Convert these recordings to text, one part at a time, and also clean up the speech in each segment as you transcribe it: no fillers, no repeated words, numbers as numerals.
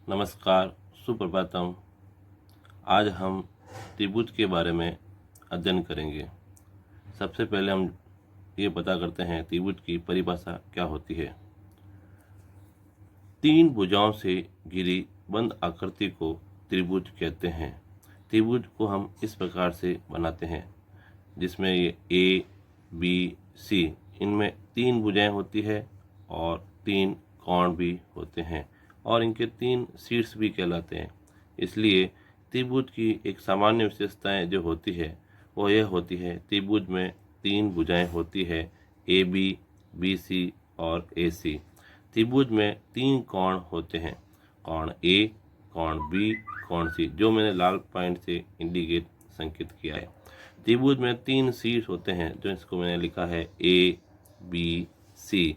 नमस्कार, सुप्रभातम। आज हम त्रिभुज के बारे में अध्ययन करेंगे। सबसे पहले हम ये पता करते हैं त्रिभुज की परिभाषा क्या होती है। तीन भुजाओं से घिरी बंद आकृति को त्रिभुज कहते हैं। त्रिभुज को हम इस प्रकार से बनाते हैं जिसमें ये ए, बी, सी इनमें तीन भुजाएं होती है और तीन कोण भी होते हैं और इनके तीन शीर्ष भी कहलाते हैं। इसलिए त्रिभुज की एक सामान्य विशेषताएं जो होती है वो यह होती है, त्रिभुज में तीन भुजाएं होती है, ए बी सी और ए सी। त्रिभुज में तीन कोण होते हैं, कोण ए, कोण बी, कोण सी, जो मैंने लाल पॉइंट से इंडिकेट संकेत किया है। त्रिभुज में तीन शीर्ष होते हैं, जो इसको मैंने लिखा है ए बी सी।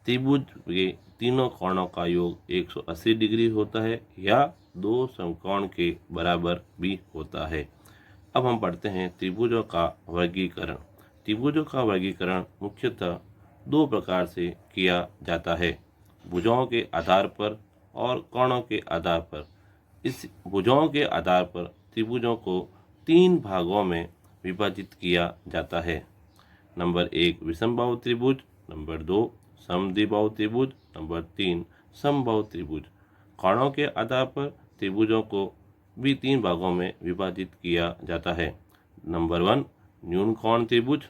त्रिभुज के तीनों कोणों का योग 180 डिग्री होता है या दो समकोण के बराबर भी होता है। अब हम पढ़ते हैं त्रिभुजों का वर्गीकरण। त्रिभुजों का वर्गीकरण मुख्यतः दो प्रकार से किया जाता है, भुजाओं के आधार पर और कोणों के आधार पर। इस भुजाओं के आधार पर त्रिभुजों को तीन भागों में विभाजित किया जाता है। नंबर 1 विषमबाहु त्रिभुज, नंबर 2 समद्विबाहु त्रिभुज, नंबर 3 समबाहु त्रिभुज। कोणों के आधार पर त्रिभुजों को भी तीन भागों में विभाजित किया जाता है। नंबर 1 न्यून कोण त्रिभुज,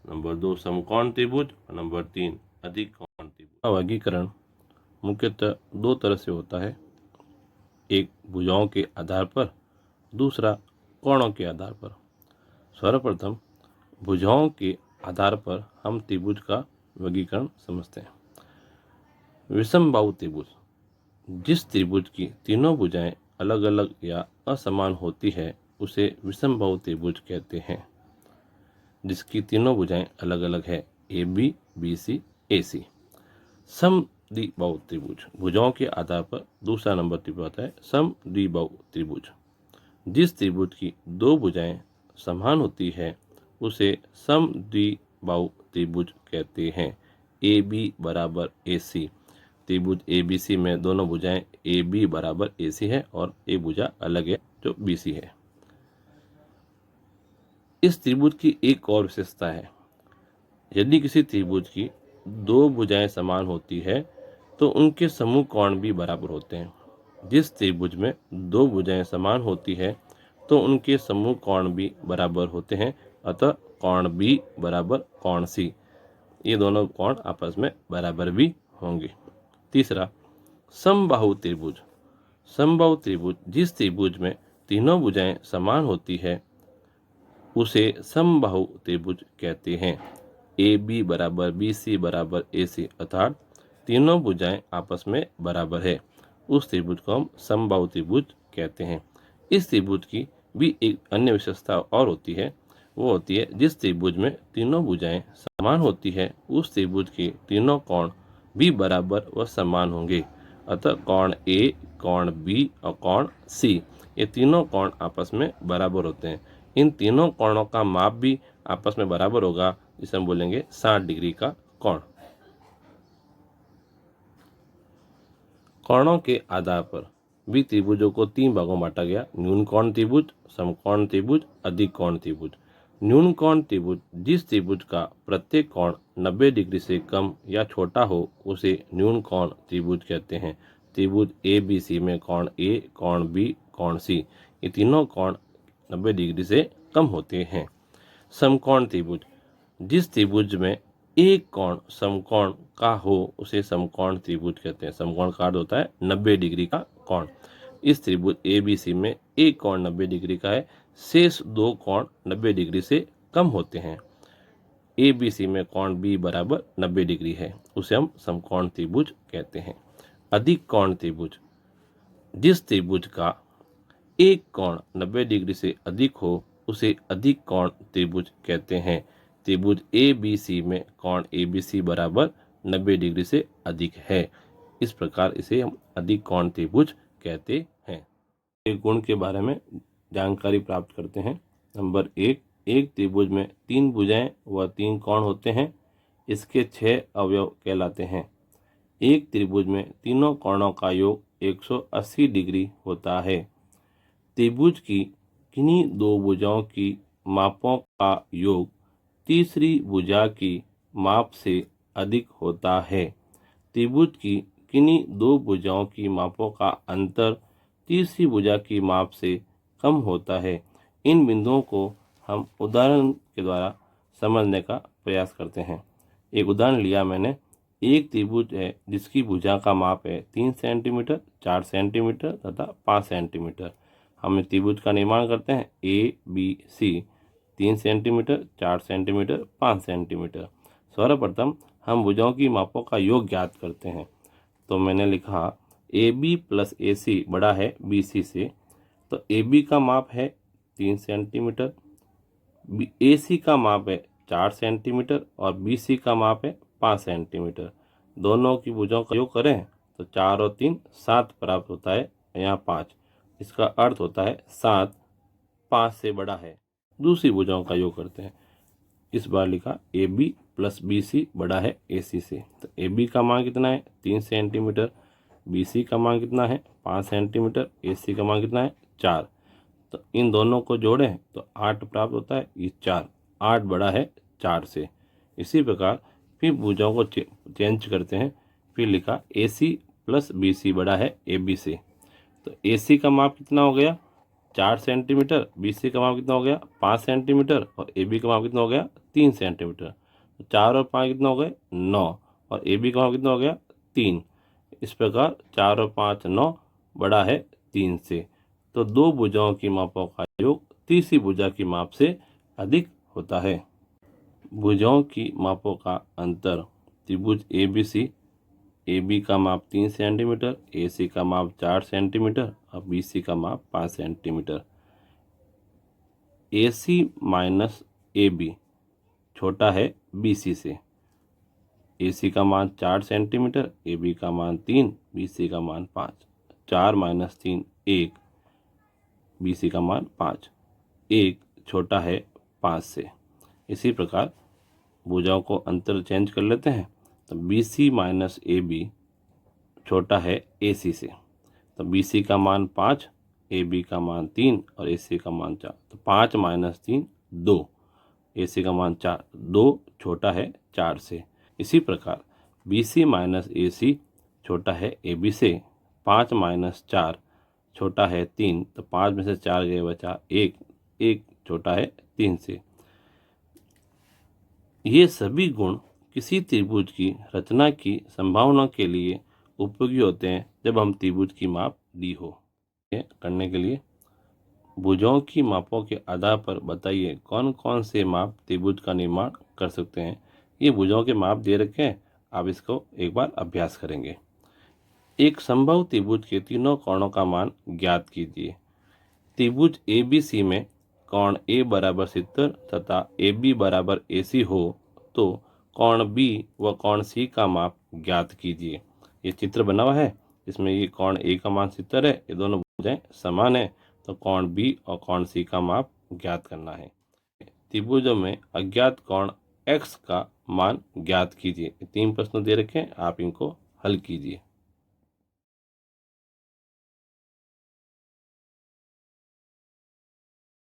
नंबर 2 समकोण त्रिभुज और नंबर 3 अधिक कोण त्रिभुज। का वर्गीकरण मुख्यतः दो तरह से होता है, एक भुजाओं के आधार पर, दूसरा कोणों के आधार पर। सर्वप्रथम भुजाओं के आधार पर हम त्रिभुज का वर्गीकरण समझते हैं। विषमबाहु त्रिभुज, जिस त्रिभुज की तीनों भुजाएं अलग अलग या असमान होती है उसे विषमबाहु त्रिभुज कहते हैं। जिसकी तीनों भुजाएं अलग अलग है, ए बी सी ए सी। समद्विबाहु त्रिभुज, भुजाओं के आधार पर दूसरा नंबर त्रिभुज आता है समद्विबाहु त्रिभुज। जिस त्रिभुज की दो भुजाएं समान होती है उसे समद्विबाहु त्रिभुज कहते हैं। ए बी बराबर ए सी, त्रिभुज ए बी सी में दोनों भुजाएं ए बी बराबर ए सी है और एक भुजा अलग है जो बी सी है। इस त्रिभुज की एक और विशेषता है, यदि किसी त्रिभुज की दो भुजाएं समान होती है तो उनके समूह कोण भी बराबर होते हैं। जिस त्रिभुज में दो भुजाएं समान होती है तो उनके समूह कोण भी बराबर होते हैं, अतः कोण बी बराबर कोण सी, ये दोनों कोण आपस में बराबर भी होंगे। तीसरा समबाहु त्रिभुज। समबाहु त्रिभुज, जिस त्रिभुज में तीनों भुजाएं समान होती है उसे समबाहु त्रिभुज कहते हैं। ए बी बराबर बी सी बराबर ए सी, अर्थात तीनों भुजाएं आपस में बराबर है, उस त्रिभुज को हम समबाहु त्रिभुज कहते हैं। इस त्रिभुज की भी एक अन्य विशेषता और होती है, वो होती है जिस त्रिभुज में तीनों भुजाएं समान होती है उस त्रिभुज के तीनों कोण भी बराबर व समान होंगे, अतः कोण ए, कोण बी और कोण सी, ये तीनों कोण आपस में बराबर होते हैं। इन तीनों कोणों का माप भी आपस में बराबर होगा, जिसे हम बोलेंगे 60 डिग्री का कोण। कोणों के आधार पर भी त्रिभुजों को तीन भागों में बांटा गया, न्यून कोण त्रिभुज, समकोण त्रिभुज, अधिक कोण त्रिभुज। न्यून कोण त्रिभुज, जिस त्रिभुज का प्रत्येक कोण 90 डिग्री से कम या छोटा हो उसे न्यून कोण त्रिभुज कहते हैं। त्रिभुज ए बी सी में कोण ए, कोण बी, कोण सी, ये तीनों कोण 90 डिग्री से कम होते हैं। समकोण त्रिभुज, जिस त्रिभुज में एक कोण समकोण का हो उसे समकोण त्रिभुज कहते हैं। समकोण का अर्थ होता है 90 डिग्री का कोण। इस त्रिभुज ए बी सी में एक कोण 90 डिग्री का है, शेष दो कोण 90 डिग्री से कम होते हैं। ए बी सी में कोण बी बराबर 90 डिग्री है, उसे हम समकोण त्रिभुज कहते हैं। अधिक कोण त्रिभुज, जिस त्रिभुज का एक कोण 90 डिग्री से अधिक हो उसे अधिक कोण त्रिभुज कहते हैं। त्रिभुज ए बी सी में कोण ए बी सी बराबर 90 डिग्री से अधिक है, इस प्रकार इसे हम अधिक कोण त्रिभुज कहते हैं। एक गुण के बारे में जानकारी प्राप्त करते हैं। नंबर 1, एक त्रिभुज में तीन भुजाएं व तीन कोण होते हैं, इसके 6 अवयव कहलाते हैं। एक त्रिभुज में तीनों कोणों का योग 180 डिग्री होता है। त्रिभुज की किन्हीं दो भुजाओं की मापों का योग तीसरी भुजा की माप से अधिक होता है। त्रिभुज की किन्हीं दो भुजाओं की मापों का अंतर तीसरी भुजा की माप से कम होता है। इन बिंदुओं को हम उदाहरण के द्वारा समझने का प्रयास करते हैं। एक उदाहरण लिया मैंने। एक त्रिभुज है जिसकी भुजा का माप है 3 सेंटीमीटर, 4 सेंटीमीटर तथा 5 सेंटीमीटर। हम त्रिभुज का निर्माण करते हैं ABC। 3 centimetre, 4 centimetre, 5 centimetre. सर्वप्रथम हम भुजाओं की मापों का योग ज्ञात करते हैं। तो मैंने लिखा AB प्लस AC बड़ा है BC से। तो AB का माप है 3 सेंटीमीटर, AC का माप है 4 सेंटीमीटर और BC का माप है 5 सेंटीमीटर। दोनों की भुजाओं का योग करें तो 4 और 3 7 प्राप्त होता है, यहाँ 5। इसका अर्थ होता है 7 5 से बड़ा है। दूसरी भुजाओं का योग करते हैं। इस बार लिखा AB प्लस BC बड़ा है AC से। तो AB का मान कितना है 3 सेंटीमीटर, BC का मान कितना है 5 सेंटीमीटर, AC का मान कितना है 4। तो इन दोनों को जोड़ें तो 8 प्राप्त होता है, ये 4 8 बड़ा है 4 से। इसी प्रकार फिर भुजाओं को चेंज करते हैं। फिर लिखा AC प्लस BC बड़ा है AB से। तो AC का माप कितना हो गया 4 सेंटीमीटर, BC का माप कितना हो गया 5 सेंटीमीटर और AB का माप कितना हो गया 3 सेंटीमीटर। तो 4 और 5 कितना हो गए 9 और AB का माप कितना हो गया 3। इस प्रकार 4 और 5 9 बड़ा है 3 से। तो दो भुजाओं की मापों का योग तीसरी भुजा की माप से अधिक होता है। भुजाओं की मापों का अंतर त्रिभुज ABC। AB का माप 3 सेंटीमीटर, AC का माप 4 सेंटीमीटर और BC का माप 5 सेंटीमीटर। AC माइनस AB छोटा है BC से। AC का मान 4 सेंटीमीटर, AB का मान 3, BC का मान 5। 4 माइनस 3 1, BC का मान 5। 1 छोटा है 5 से। इसी प्रकार भुजाओं को अंतर चेंज कर लेते हैं। तो BC माइनस AB छोटा है AC से। तो BC का मान 5, AB का मान 3 और AC का मान 4। तो 5 माइनस 3 2, AC का मान 4, 2 छोटा है 4 से। इसी प्रकार BC माइनस AC छोटा है AB से। 5 माइनस 4 छोटा है 3। तो 5 में से 4 गए बचा 1, 1 छोटा है 3 से। ये सभी गुण किसी त्रिभुज की रचना की संभावना के लिए उपयोगी होते हैं जब हम त्रिभुज की माप दी हो। करने के लिए भुजाओं की मापों के आधार पर बताइए कौन कौन से माप त्रिभुज का निर्माण कर सकते हैं। ये भुजाओं के माप दे रखे हैं, आप इसको एक बार अभ्यास करेंगे। एक संभव त्रिभुज के तीनों कोणों का मान ज्ञात कीजिए। त्रिभुज ABC में कोण A बराबर 70 तथा AB बराबर AC हो तो कोण B व कोण C का माप ज्ञात कीजिए। ये चित्र बना हुआ है, इसमें ये कोण A का मान 70 है, ये दोनों भुजाएं समान है, तो कोण B और कोण C का माप ज्ञात करना है। त्रिभुजों में अज्ञात कोण X का मान ज्ञात कीजिए। 3 प्रश्न दे रखे हैं, आप इनको हल कीजिए।